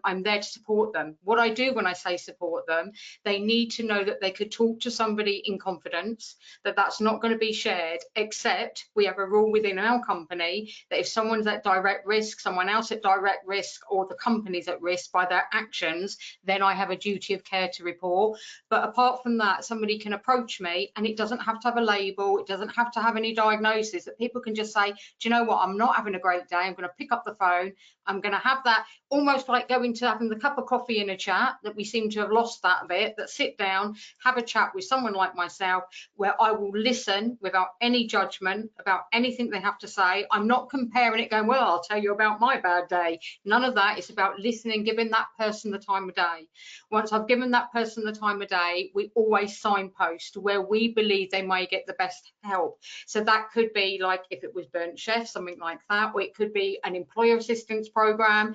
I'm there to support them. What I do when I say support them, they need to know that they could talk to somebody in confidence, that that's not going to be shared, except we have a rule within our company that if someone's at direct risk, someone else at direct risk, or the company's at risk by their actions, then I have a duty of care to report. But apart from that, somebody can approach me, and it doesn't have to have a label, it doesn't have to have any diagnosis, that people can just say, do you know what, I'm not having a great day, I'm going to pick up the phone, I'm going to have that, almost like going to having the cup of coffee in a chat, that we seem to have lost that bit, that sit down, have a chat with someone like myself, where I will listen without any judgment about anything they have to say. I'm not comparing it, going, well, I'll tell you about my bad day. None of that. It's about listening, giving that person the time of day. Once I've given that person the time of day, we always signpost where we believe they may get the best help. So that could be like if it was Burnt Chef, something like that, or it could be an employer assistance program.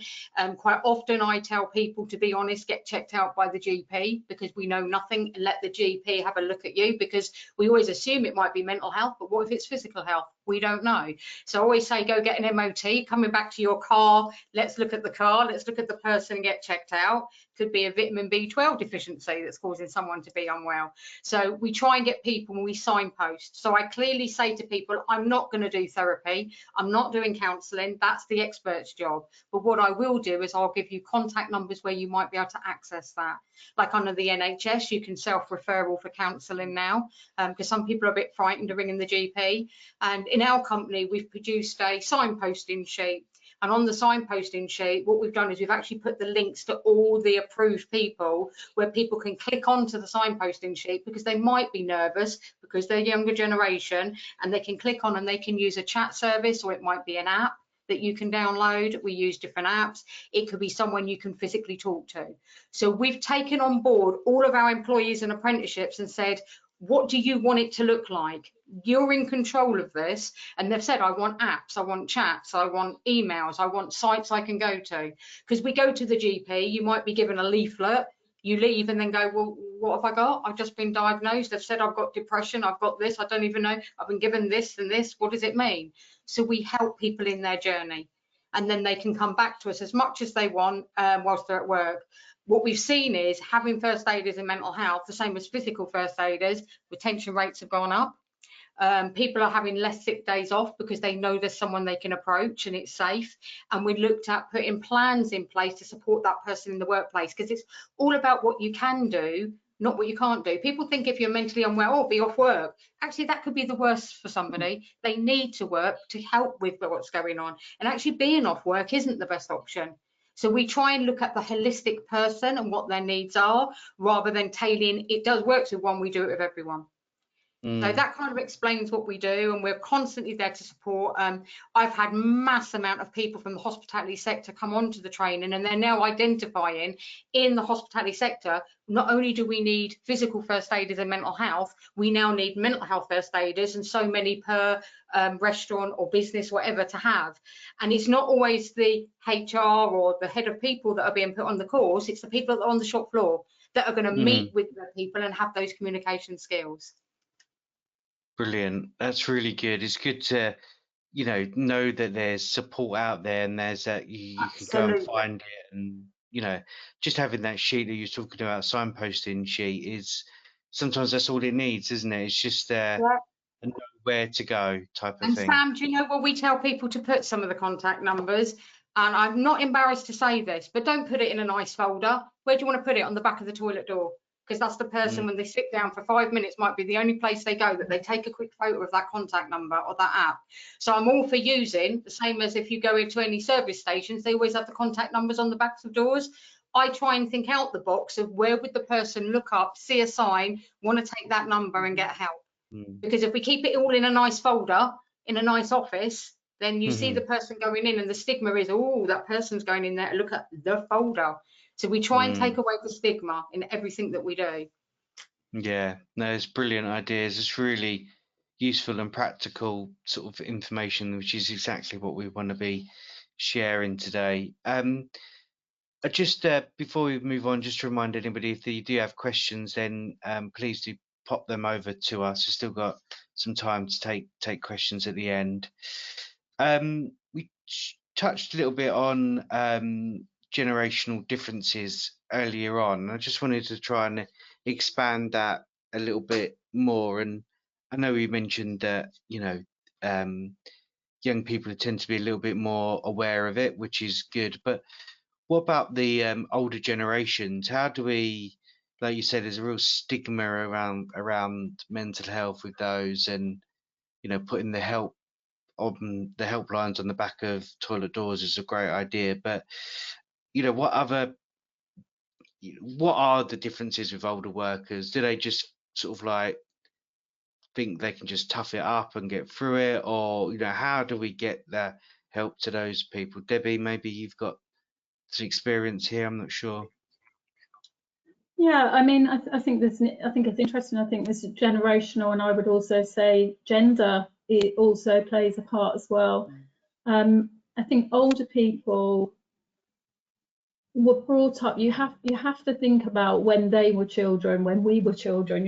Quite often I tell people, to be honest, get checked out by the GP, because we know nothing, and let the GP have a look at you, because we always assume it might be mental health, but what if it's physical health? We don't know. So I always say, go get an MOT, coming back to your car, let's look at the car, let's look at the person and get checked out. Could be a vitamin B12 deficiency that's causing someone to be unwell. So we try and get people, and we signpost. So I clearly say to people, I'm not going to do therapy, I'm not doing counselling, that's the expert's job. But what I will do is I'll give you contact numbers where you might be able to access that. Like under the NHS, you can self-referral for counselling now, because some people are a bit frightened of ringing the GP. And in our company, we've produced a signposting sheet. And on the signposting sheet, what we've done is we've actually put the links to all the approved people, where people can click onto the signposting sheet, because they might be nervous because they're younger generation, and they can click on and they can use a chat service, or it might be an app that you can download. We use different apps. It could be someone you can physically talk to. So we've taken on board all of our employees and apprenticeships and said, What do you want it to look like? You're in control of this. And they've said, I want apps, I want chats, I want emails, I want sites I can go to. Because we go to the GP, you might be given a leaflet, you leave and then go, well, what have I got? I've just been diagnosed. They've said I've got depression, I've got this, I don't even know. I've been given this and this. What does it mean? So we help people in their journey. And then they can come back to us as much as they want whilst they're at work. What we've seen is having first aiders in mental health, the same as physical first aiders, retention rates have gone up. People are having less sick days off because they know there's someone they can approach and it's safe. And we looked at putting plans in place to support that person in the workplace, because it's all about what you can do, not what you can't do. People think if you're mentally unwell, oh, be off work. Actually, that could be the worst for somebody. They need to work to help with what's going on. And actually being off work isn't the best option. So we try and look at the holistic person and what their needs are, rather than tailoring. It does work with one, we do it with everyone. So that kind of explains what we do, and we're constantly there to support. I've had mass amount of people from the hospitality sector come onto the training, and they're now identifying in the hospitality sector, not only do we need physical first aiders and mental health, we now need mental health first aiders, and so many per restaurant or business, whatever, to have. And it's not always the HR or the head of people that are being put on the course, it's the people that are on the shop floor that are going to meet with the people and have those communication skills. Brilliant. That's really good. It's good to, know that there's support out there, and there's that you can go and find it. And, just having that sheet that you're talking about, signposting sheet, is sometimes that's all it needs, isn't it? It's just and know where to go type of thing. And Sam, do you know what we tell people to put some of the contact numbers? And I'm not embarrassed to say this, but don't put it in a nice folder. Where do you want to put it? On the back of the toilet door? Because that's the person, when they sit down for 5 minutes, might be the only place they go, that they take a quick photo of that contact number or that app. So I'm all for using, the same as if you go into any service stations, they always have the contact numbers on the backs of doors. I try and think out the box of where would the person look up, see a sign, want to take that number and get help. Because if we keep it all in a nice folder, in a nice office, then you see the person going in, and the stigma is, oh, that person's going in there to look at the folder. So we try and take away the stigma in everything that we do. Yeah, no, it's brilliant ideas. It's really useful and practical sort of information, which is exactly what we want to be sharing today. Just before we move on, just to remind anybody, if you do have questions, then please do pop them over to us. We've still got some time to take questions at the end. We touched a little bit on generational differences earlier on. I just wanted to try and expand that a little bit more. And I know we mentioned that, young people tend to be a little bit more aware of it, which is good. But what about the older generations? How do we, like you said, there's a real stigma around mental health with those, and putting the help on the helplines on the back of toilet doors is a great idea. But what are the differences with older workers? Do they just sort of like think they can just tough it up and get through it, or how do we get the help to those people? Debbie, maybe you've got some experience here. I'm not sure. Yeah, I mean, I think it's interesting. I think this is generational, and I would also say gender, it also plays a part as well. I think older people were brought up. You have to think about when they were children, when we were children.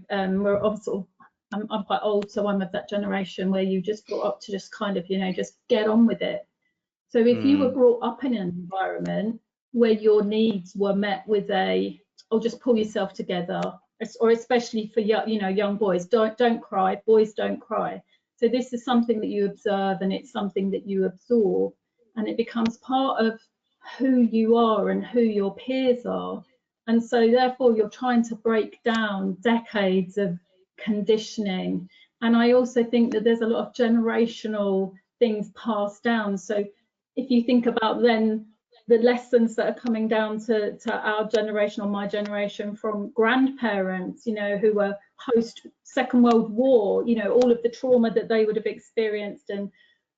We're obviously, I'm quite old, so I'm of that generation where you just brought up to just kind of just get on with it. So if you were brought up in an environment where your needs were met with just pull yourself together, or especially for young boys, don't cry, boys don't cry. So this is something that you observe, and it's something that you absorb, and it becomes part of who you are and who your peers are. And so therefore you're trying to break down decades of conditioning. And I also think that there's a lot of generational things passed down. So if you think about then the lessons that are coming down to our generation, or my generation, from grandparents, who were post Second World War, all of the trauma that they would have experienced, and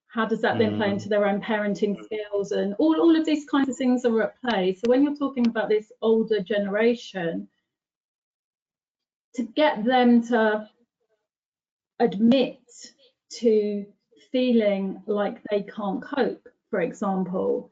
how does that then play into their own parenting skills, and all of these kinds of things are at play. So when you're talking about this older generation, to get them to admit to feeling like they can't cope, for example,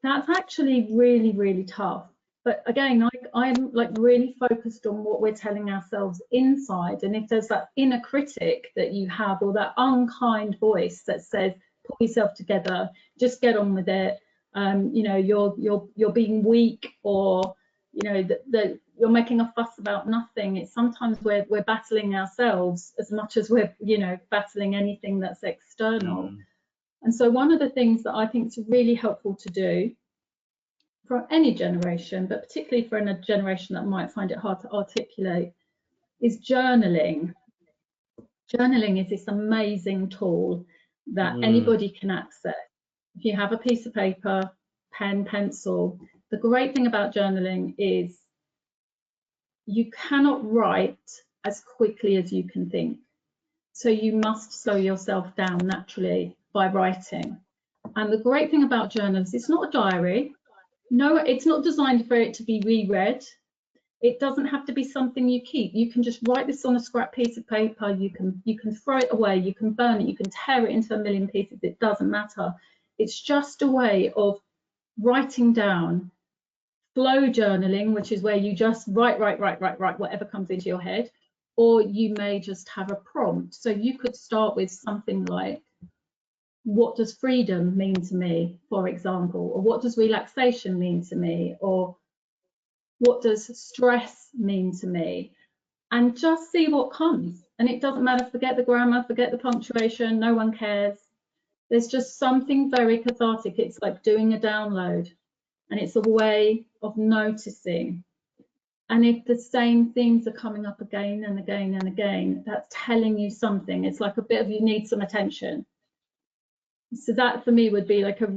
that's actually really, really tough. But again, I'm like really focused on what we're telling ourselves inside. And if there's that inner critic that you have, or that unkind voice that says, pull yourself together, just get on with it, you know, you're being weak, or you know that you're making a fuss about nothing. It's sometimes we're battling ourselves as much as we're, you know, battling anything that's external. And so one of the things that I think is really helpful to do for any generation, but particularly for a generation that might find it hard to articulate, is journaling. Journaling is this amazing tool that anybody can access. If you have a piece of paper, pen, pencil, the great thing about journaling is you cannot write as quickly as you can think. So you must slow yourself down naturally by writing. And the great thing about journals, it's not a diary. No, it's not designed for it to be reread. It doesn't have to be something you keep. You can just write this on a scrap piece of paper. You can throw it away. You can burn it. You can tear it into a million pieces. It doesn't matter. It's just a way of writing down. Flow journaling, which is where you just write whatever comes into your head, or you may just have a prompt. So you could start with something like, what does freedom mean to me, for example, or what does relaxation mean to me, or what does stress mean to me, and just see what comes. And it doesn't matter, forget the grammar, forget the punctuation, no one cares. There's just something very cathartic. It's like doing a download, and it's a way of noticing. And if the same things are coming up again and again and again, that's telling you something. It's like a bit of, you need some attention. So that for me would be like a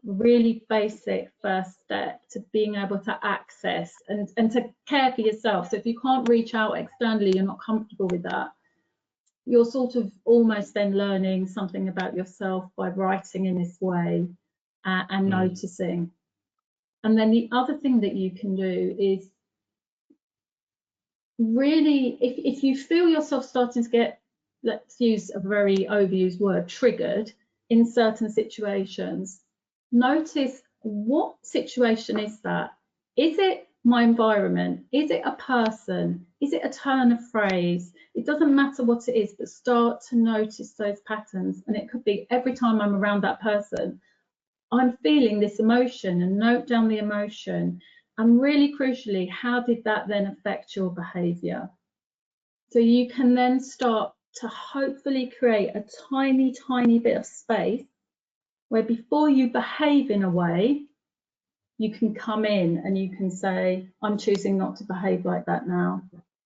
really basic first step to being able to access and to care for yourself. So if you can't reach out externally, you're not comfortable with that, you're sort of almost then learning something about yourself by writing in this way and noticing. And then the other thing that you can do is really, if you feel yourself starting to get, let's use a very overused word, triggered in certain situations, notice what situation is that? Is it my environment? Is it a person? Is it a turn of phrase? It doesn't matter what it is, but start to notice those patterns. And it could be every time I'm around that person, I'm feeling this emotion, and note down the emotion. And really crucially, how did that then affect your behaviour? So you can then start to hopefully create a tiny, tiny bit of space where before you behave in a way, you can come in and you can say, I'm choosing not to behave like that now.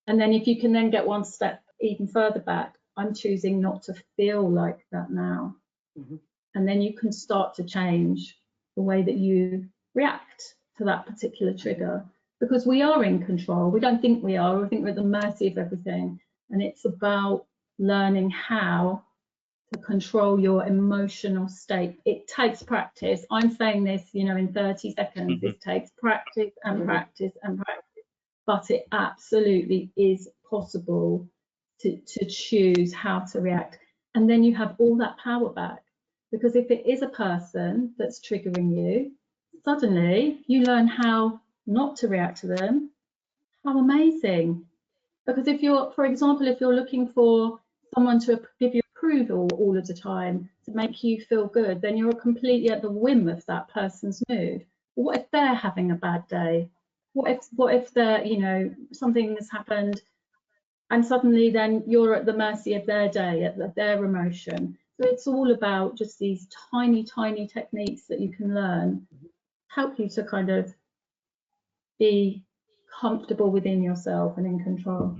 And then if you can then get one step even further back, I'm choosing not to feel like that now. And then you can start to change the way that you react to that particular trigger, because we are in control. We don't think we are. We think we're at the mercy of everything. And it's about learning how to control your emotional state. It takes practice. I'm saying this, you know, in 30 seconds. This takes practice and practice and practice. But it absolutely is possible to choose how to react. And then you have all that power back. Because if it is a person that's triggering you, suddenly you learn how not to react to them. How amazing. Because if you're, for example, if you're looking for someone to give you approval all of the time, to make you feel good, then you're completely at the whim of that person's mood. But what if they're having a bad day? What if they're, you know, something has happened, and suddenly then you're at the mercy of their day, at their emotion. So it's all about just these tiny, tiny techniques that you can learn, help you to kind of be comfortable within yourself and in control.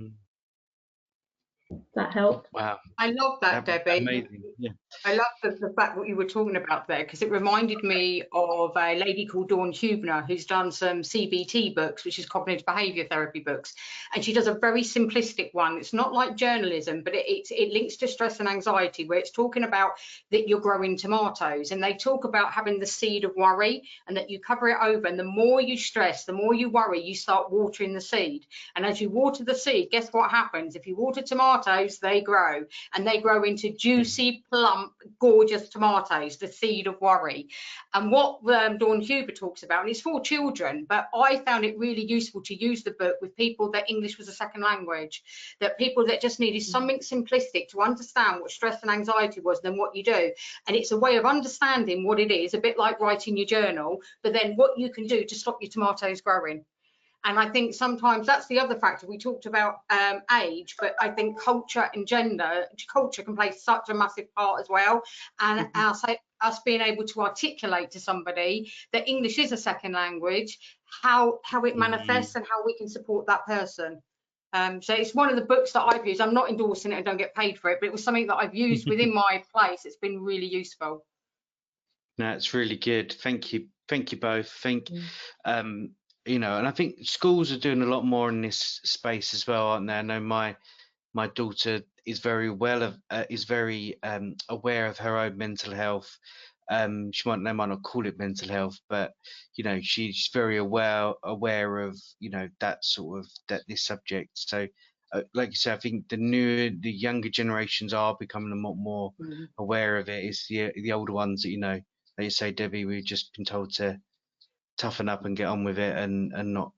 that help? Wow, I love that, Debbie. amazing. Yeah. I love the fact what you were talking about there, because it reminded me of a lady called Dawn Huebner, who's done some CBT books, which is cognitive behaviour therapy books. And she does a very simplistic one. It's not like journalism, but it links to stress and anxiety, where it's talking about that you're growing tomatoes. And they talk about having the seed of worry, and that you cover it over. And the more you stress, the more you worry, you start watering the seed. And as you water the seed, guess what happens? If you water tomatoes, they grow, and they grow into juicy, plump, gorgeous tomatoes, the seed of worry. And what Dawn Huber talks about, and it's for children, but I found it really useful to use the book with people that English was a second language, that people that just needed something simplistic to understand what stress and anxiety was, then what you do. And it's a way of understanding what it is, a bit like writing your journal, but then what you can do to stop your tomatoes growing. And I think sometimes that's the other factor. We talked about age, but I think culture and gender, culture can play such a massive part as well. And us being able to articulate to somebody that English is a second language, how it manifests and how we can support that person. So it's one of the books that I've used. I'm not endorsing it and don't get paid for it, but it was something that I've used within my place. It's been really useful. No, it's really good. Thank you both. You know, and I think schools are doing a lot more in this space as well, aren't they? I know my daughter is very aware of her own mental health. They might not call it mental health, but you know, she's very aware of, you know, this subject. So like you say, I think the younger generations are becoming a lot more aware of it. It's the older ones that, you know, like you say, Debbie, we've just been told to toughen up and get on with it and not.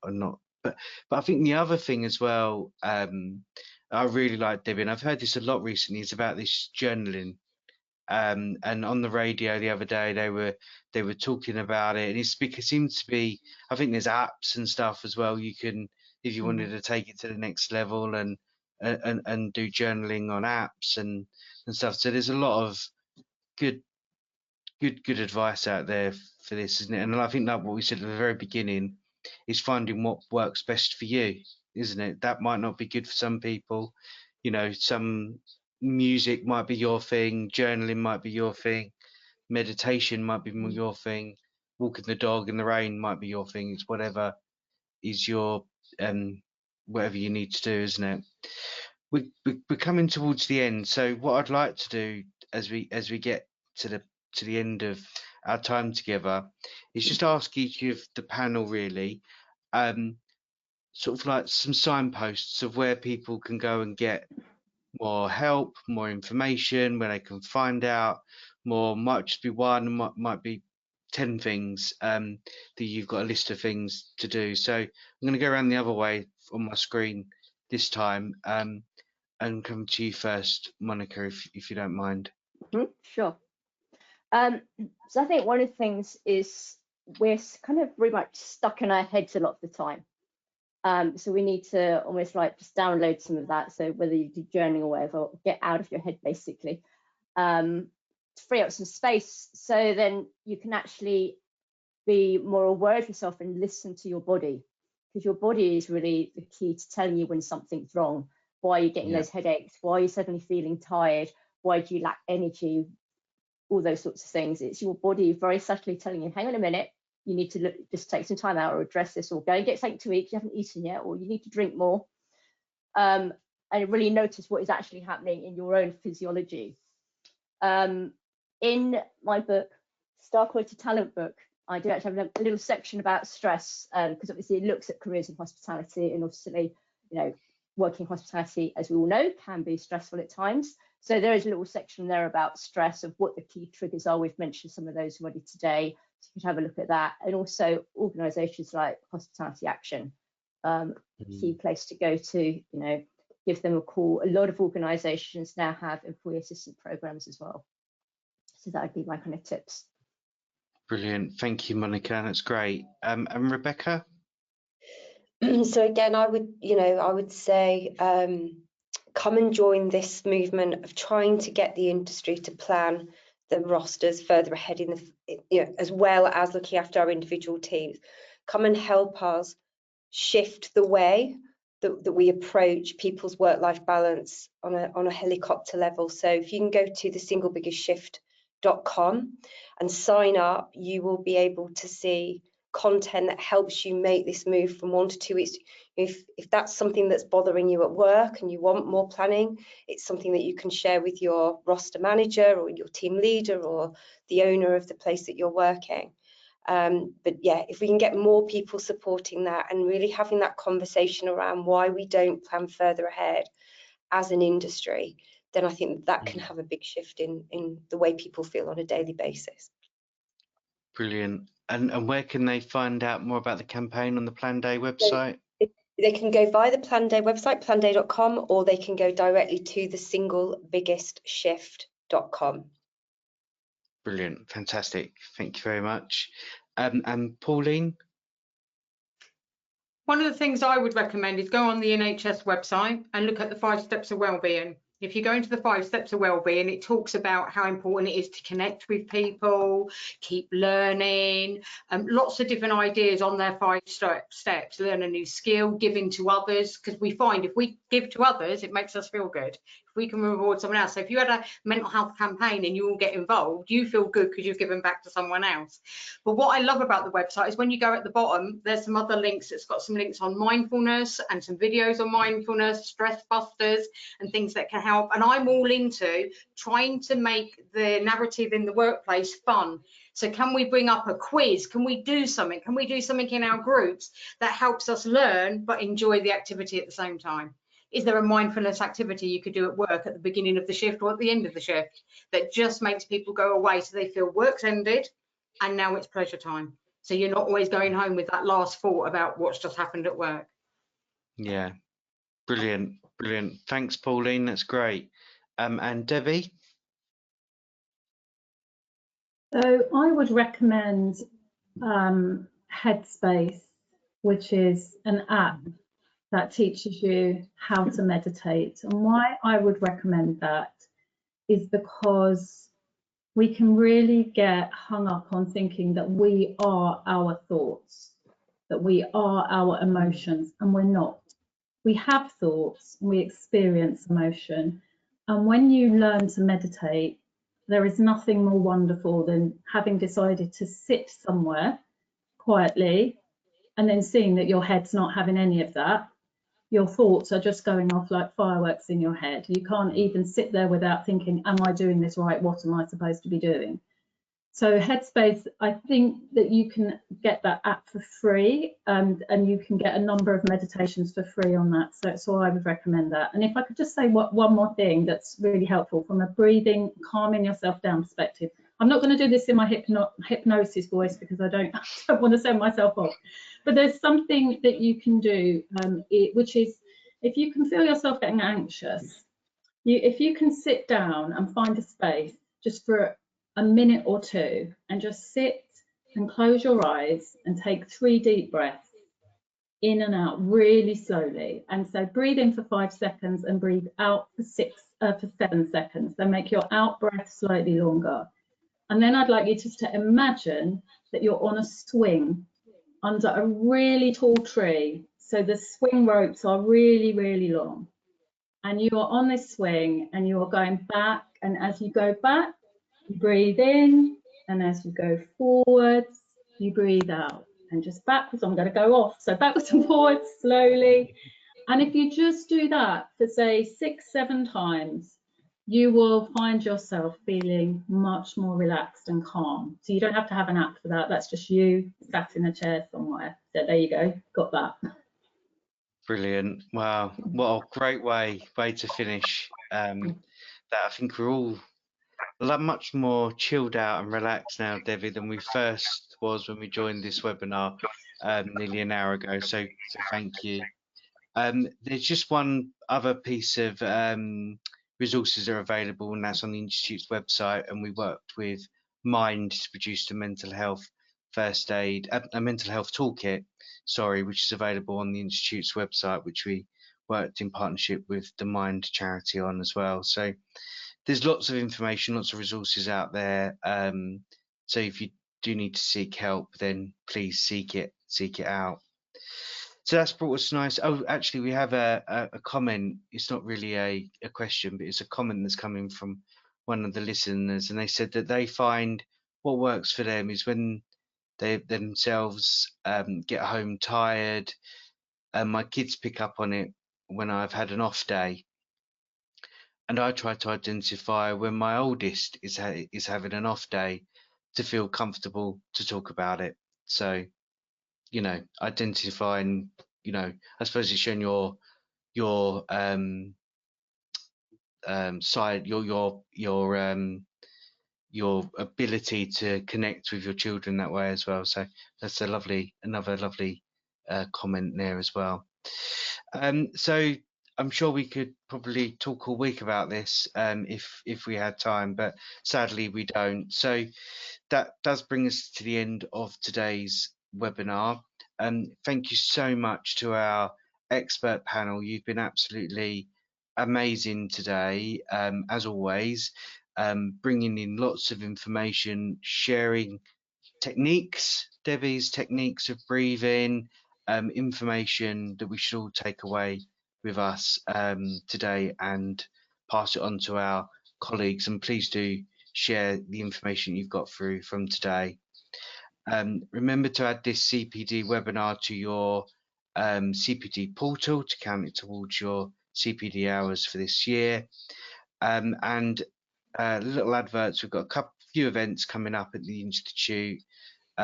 But I think the other thing as well, I really like, Debbie, and I've heard this a lot recently, is about this journaling. And on the radio the other day they were talking about it, and it seems to be, I think there's apps and stuff as well, you can, if you wanted to take it to the next level and do journaling on apps and stuff. So there's a lot of good advice out there for this, isn't it? And I think that what we said at the very beginning is finding what works best for you, isn't it? That might not be good for some people. You know, some music might be your thing, journaling might be your thing, meditation might be your thing, walking the dog in the rain might be your thing. It's whatever is your whatever you need to do, isn't it? We're coming towards the end, so what I'd like to do as we get to the end of our time together is just ask each of the panel really, sort of like some signposts of where people can go and get more help, more information, where they can find out more. Might just be one, might be 10 things that you've got a list of things to do. So I'm going to go around the other way on my screen this time, and come to you first, Monica, if you don't mind. Sure. So I think one of the things is we're kind of very much stuck in our heads a lot of the time. So we need to almost like just download some of that. So whether you do journaling or whatever, get out of your head basically, to free up some space. So then you can actually be more aware of yourself and listen to your body, because your body is really the key to telling you when something's wrong. Why are you getting those headaches? Why are you suddenly feeling tired? Why do you lack energy? All those sorts of things. It's your body very subtly telling you, hang on a minute, you need to just take some time out or address this, or go and get something to eat, you haven't eaten yet, or you need to drink more. And really notice what is actually happening in your own physiology. In my book, Star Quality Talent book, I do actually have a little section about stress, because obviously it looks at careers in hospitality, and obviously, you know, working hospitality, as we all know, can be stressful at times. So there is a little section there about stress, of what the key triggers are. We've mentioned some of those already today, so you can have a look at that. And also organisations like Hospitality Action, key place to go to, you know, give them a call. A lot of organisations now have employee assistance programs as well. So that would be my kind of tips. Brilliant, thank you, Monica. That's great. And Rebecca? So again, I would say, come and join this movement of trying to get the industry to plan the rosters further ahead in the, as well as looking after our individual teams. Come and help us shift the way that we approach people's work-life balance on a helicopter level. So if you can go to thesinglebiggestshift.com and sign up, you will be able to see content that helps you make this move from 1 to 2 weeks. If that's something that's bothering you at work and you want more planning, it's something that you can share with your roster manager or your team leader or the owner of the place that you're working. But yeah, if we can get more people supporting that and really having that conversation around why we don't plan further ahead as an industry, then I think that can have a big shift in the way people feel on a daily basis. Brilliant. And where can they find out more about the campaign on the Plan Day website? So they can go via the Plan Day website, planday.com, or they can go directly to thesinglebiggestshift.com. Brilliant. Fantastic. Thank you very much. And Pauline? One of the things I would recommend is go on the NHS website and look at the 5 steps of wellbeing. If you go into the 5 steps of wellbeing, it talks about how important it is to connect with people, keep learning, lots of different ideas on their 5 steps, learn a new skill, giving to others, because we find if we give to others, it makes us feel good. If we can reward someone else. So if you had a mental health campaign and you all get involved, you feel good because you've given back to someone else. But what I love about the website is when you go at the bottom, there's some other links. It's got some links on mindfulness and some videos on mindfulness, stress busters and things that can help. And I'm all into trying to make the narrative in the workplace fun. So can we bring up a quiz? Can we do something? Can we do something in our groups that helps us learn but enjoy the activity at the same time? Is there a mindfulness activity you could do at work at the beginning of the shift or at the end of the shift that just makes people go away so they feel work's ended and now it's pleasure time? So you're not always going home with that last thought about what's just happened at work. Yeah, brilliant, brilliant. Thanks, Pauline. That's great. And Debbie? So I would recommend Headspace, which is an app that teaches you how to meditate. And why I would recommend that is because we can really get hung up on thinking that we are our thoughts, that we are our emotions, and we're not. We have thoughts and we experience emotion. And when you learn to meditate, there is nothing more wonderful than having decided to sit somewhere quietly and then seeing that your head's not having any of that. Your thoughts are just going off like fireworks in your head. You can't even sit there without thinking, am I doing this right? What am I supposed to be doing? So Headspace, I think that you can get that app for free, and you can get a number of meditations for free on that. So I would recommend that. And if I could just say one more thing that's really helpful from a breathing, calming yourself down perspective. I'm not going to do this in my hypnosis voice because I don't want to send myself off. But there's something that you can do, which is if you can feel yourself getting anxious, if you can sit down and find a space just for a minute or two and just sit and close your eyes and take 3 deep breaths in and out really slowly. And so breathe in for 5 seconds and breathe out for 7 seconds. Then make your out breath slightly longer. And then I'd like you just to imagine that you're on a swing under a really tall tree. So the swing ropes are really, really long. And you are on this swing and you are going back. And as you go back, you breathe in. And as you go forwards, you breathe out. And just backwards, I'm going to go off. So backwards and forwards slowly. And if you just do that for say 6-7 times, you will find yourself feeling much more relaxed and calm. So you don't have to have an app for that. That's just you sat in a chair somewhere. So there you go, got that. Brilliant. Wow, what a great way to finish. That I think we're all much more chilled out and relaxed now, Debbie, than we first was when we joined this webinar nearly an hour ago. So thank you. There's just one other piece of resources that are available, and that's on the Institute's website. And we worked with Mind to produce a mental health first aid, a mental health toolkit, sorry, which is available on the Institute's website, which we worked in partnership with the Mind charity on as well. So there's lots of information, lots of resources out there. So if you do need to seek help, then please seek it out. So that's brought us nice. Oh, actually, we have a comment. It's not really a question, but it's a comment that's coming from one of the listeners, and they said that they find what works for them is when they themselves get home tired, and my kids pick up on it when I've had an off day, and I try to identify when my oldest is having an off day to feel comfortable to talk about it. So, identifying, I suppose it's showing your side, your ability to connect with your children that way as well. So that's another lovely comment there as well. So I'm sure we could probably talk all week about this if we had time, but sadly we don't. So that does bring us to the end of today's webinar. Thank you so much to our expert panel. You've been absolutely amazing today, as always, bringing in lots of information, sharing techniques, Debbie's techniques of breathing, information that we should all take away with us today and pass it on to our colleagues. And please do share the information you've got through from today. Remember to add this CPD webinar to your CPD portal to count it towards your CPD hours for this year. And little adverts, we've got a few events coming up at the Institute.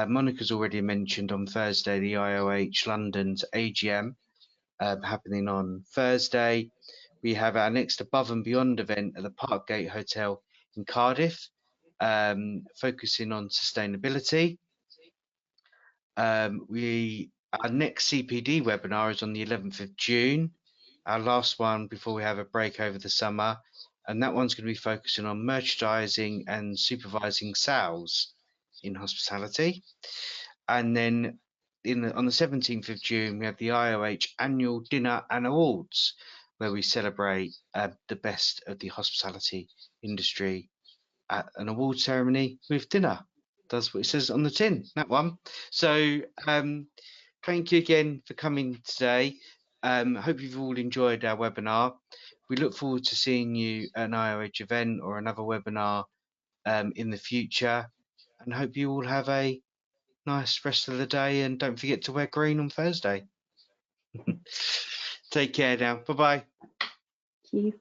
Monica's already mentioned on Thursday the IoH London's AGM happening on Thursday. We have our next Above and Beyond event at the Parkgate Hotel in Cardiff, focusing on sustainability. Our next CPD webinar is on the 11th of June, our last one before we have a break over the summer, and that one's going to be focusing on merchandising and supervising sales in hospitality. And then on the 17th of June, we have the IoH annual dinner and awards, where we celebrate the best of the hospitality industry at an award ceremony with dinner. That's what it says on the tin, that one. So thank you again for coming today. Hope you've all enjoyed our webinar. We look forward to seeing you at an IoH event or another webinar in the future, and hope you all have a nice rest of the day, and don't forget to wear green on Thursday. Take care now. Bye bye. Thank you.